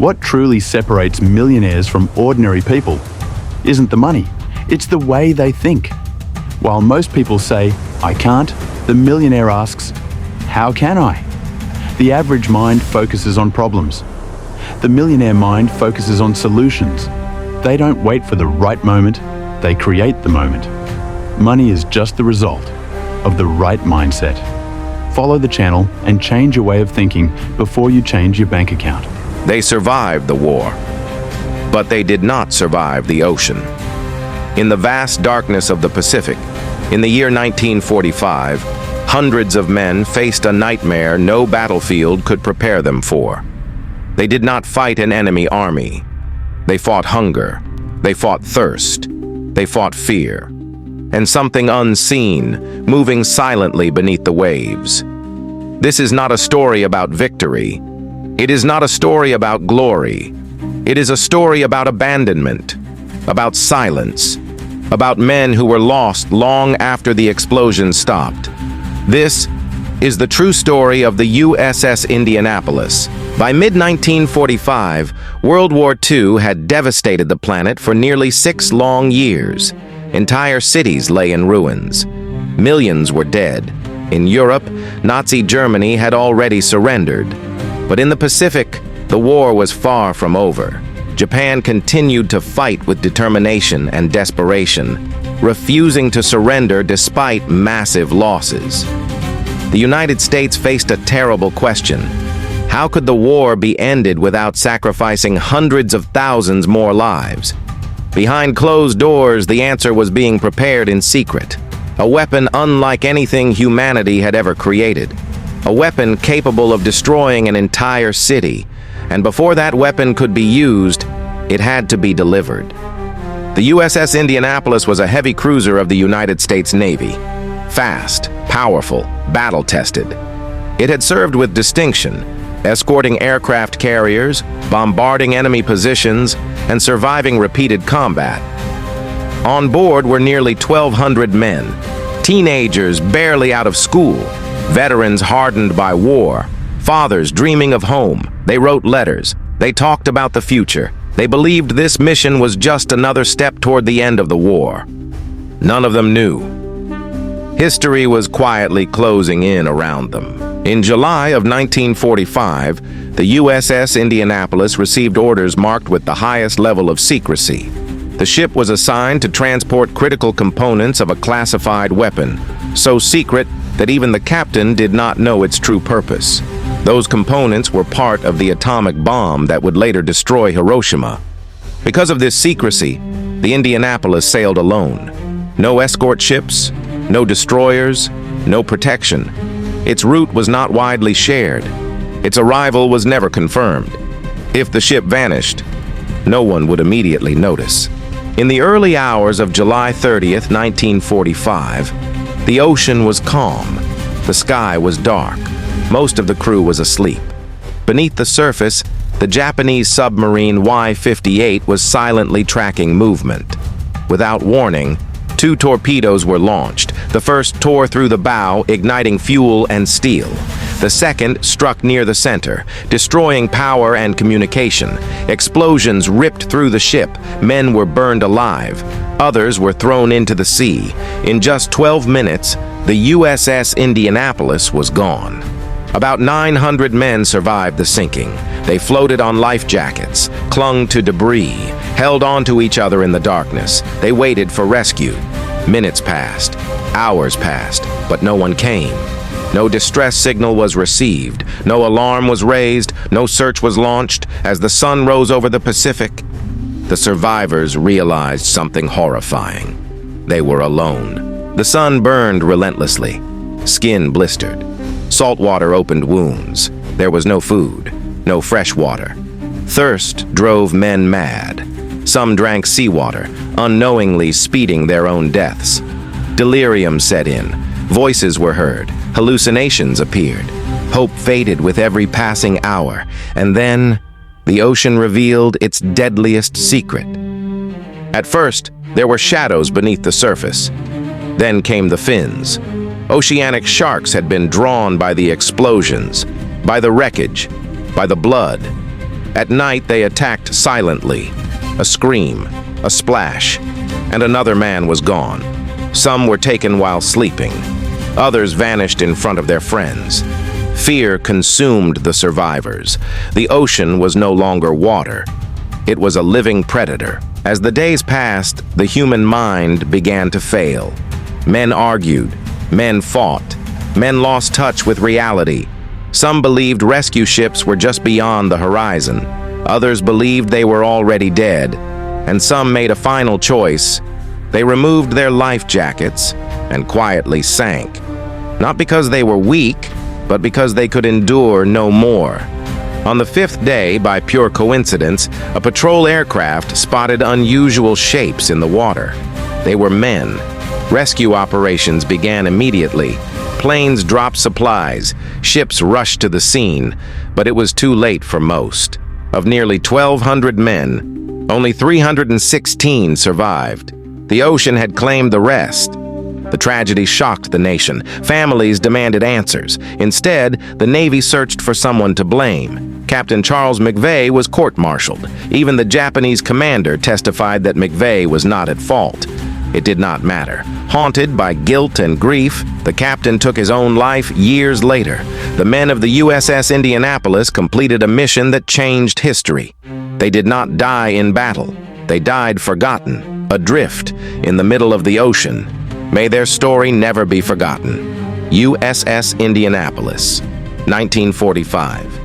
What truly separates millionaires from ordinary people isn't the money, it's the way they think. While most people say, "I can't," the millionaire asks, "How can I?" The average mind focuses on problems. The millionaire mind focuses on solutions. They don't wait for the right moment, they create the moment. Money is just the result of the right mindset. Follow the channel and change your way of thinking before you change your bank account. They survived the war, but they did not survive the ocean. In the vast darkness of the Pacific, in the year 1945, hundreds of men faced a nightmare no battlefield could prepare them for. They did not fight an enemy army. They fought hunger. They fought thirst. They fought fear. And something unseen, moving silently beneath the waves. This is not a story about victory. It is not a story about glory. It is a story about abandonment, about silence, about men who were lost long after the explosion stopped. This is the true story of the USS Indianapolis. By mid-1945, World War II had devastated the planet for nearly 6 long years. Entire cities lay in ruins. Millions were dead. In Europe, Nazi Germany had already surrendered. But in the Pacific, the war was far from over. Japan continued to fight with determination and desperation, refusing to surrender despite massive losses. The United States faced a terrible question. How could the war be ended without sacrificing hundreds of thousands more lives? Behind closed doors, the answer was being prepared in secret. A weapon unlike anything humanity had ever created. A weapon capable of destroying an entire city. And before that weapon could be used, it had to be delivered. The USS Indianapolis was a heavy cruiser of the United States Navy. Fast, powerful, battle-tested. It had served with distinction, escorting aircraft carriers, bombarding enemy positions, and surviving repeated combat. On board were nearly 1,200 men, teenagers barely out of school, veterans hardened by war, fathers dreaming of home. They wrote letters. They talked about the future. They believed this mission was just another step toward the end of the war. None of them knew. History was quietly closing in around them. In July of 1945, the USS Indianapolis received orders marked with the highest level of secrecy. The ship was assigned to transport critical components of a classified weapon, so secret that even the captain did not know its true purpose. Those components were part of the atomic bomb that would later destroy Hiroshima. Because of this secrecy, the Indianapolis sailed alone. No escort ships, no destroyers, no protection. Its route was not widely shared. Its arrival was never confirmed. If the ship vanished, no one would immediately notice. In the early hours of July 30th, 1945, the ocean was calm. The sky was dark. Most of the crew was asleep. Beneath the surface, the Japanese submarine Y-58 was silently tracking movement. Without warning, 2 torpedoes were launched. The first tore through the bow, igniting fuel and steel. The second struck near the center, destroying power and communication. Explosions ripped through the ship. Men were burned alive. Others were thrown into the sea. In just 12 minutes, the USS Indianapolis was gone. About 900 men survived the sinking. They floated on life jackets, clung to debris, held on to each other in the darkness. They waited for rescue. Minutes passed, hours passed, but no one came. No distress signal was received, no alarm was raised, no search was launched. As the sun rose over the Pacific, the survivors realized something horrifying. They were alone. The sun burned relentlessly. Skin blistered. Salt water opened wounds. There was no food, no fresh water. Thirst drove men mad. Some drank seawater, unknowingly speeding their own deaths. Delirium set in. Voices were heard. Hallucinations appeared. Hope faded with every passing hour. And then, the ocean revealed its deadliest secret. At first, there were shadows beneath the surface. Then came the fins. Oceanic sharks had been drawn by the explosions, by the wreckage, by the blood. At night, they attacked silently. A scream, a splash, and another man was gone. Some were taken while sleeping. Others vanished in front of their friends. Fear consumed the survivors. The ocean was no longer water. It was a living predator. As the days passed, the human mind began to fail. Men argued. Men fought. Men lost touch with reality. Some believed rescue ships were just beyond the horizon. Others believed they were already dead. And some made a final choice. They removed their life jackets and quietly sank. Not because they were weak, but because they could endure no more. On the fifth day, by pure coincidence, a patrol aircraft spotted unusual shapes in the water. They were men. Rescue operations began immediately. Planes dropped supplies. Ships rushed to the scene, but it was too late for most. Of nearly 1,200 men, only 316 survived. The ocean had claimed the rest. The tragedy shocked the nation. Families demanded answers. Instead, the Navy searched for someone to blame. Captain Charles McVeigh was court-martialed. Even the Japanese commander testified that McVeigh was not at fault. It did not matter. Haunted by guilt and grief, the captain took his own life years later. The men of the USS Indianapolis completed a mission that changed history. They did not die in battle. They died forgotten, adrift in the middle of the ocean. May their story never be forgotten. USS Indianapolis, 1945.